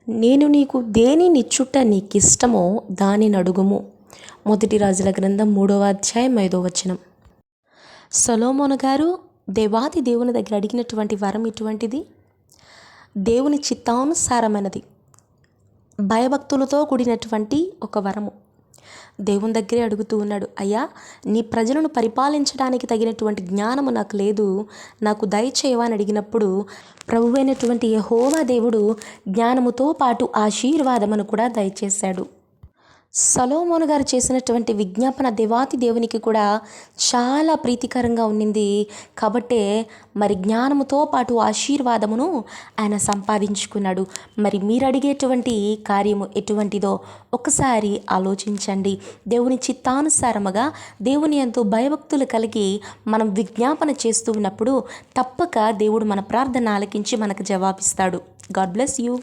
నేను నీకు దేనినిచ్చుట నీకిష్టమో దానినడుగుము. మొదటి రాజుల గ్రంథం 3వ అధ్యాయం 5వ వచనం. సొలొమోను గారు దేవాది దేవుని దగ్గర అడిగినటువంటి వరం ఇటువంటిది. దేవుని చిత్తానుసారమైనది, భయభక్తులతో కూడినటువంటి ఒక వరము. దేవుని దగ్గరే అడుగుతూ ఉన్నాడు, అయ్యా నీ ప్రజలను పరిపాలించడానికి తగినటువంటి జ్ఞానము నాకు లేదు, నాకు దయచేయవా అని అడిగినప్పుడు ప్రభువైనటువంటి యెహోవా దేవుడు జ్ఞానముతో పాటు ఆశీర్వాదమును కూడా దయచేశాడు. సొలొమోను గారు చేసినటువంటి విజ్ఞాపన దేవాతి దేవునికి కూడా చాలా ప్రీతికరంగా ఉండింది. కాబట్టే మరి జ్ఞానముతో పాటు ఆశీర్వాదమును ఆయన సంపాదించుకున్నాడు. మరి మీరు అడిగేటువంటి కార్యము ఎటువంటిదో ఒకసారి ఆలోచించండి. దేవుని చిత్తానుసారముగా దేవుని యందు భయభక్తులు కలిగి మనం విజ్ఞాపన చేస్తూ ఉన్నప్పుడు తప్పక దేవుడు మన ప్రార్థన ఆలకించి మనకు జవాబిస్తాడు. God bless you.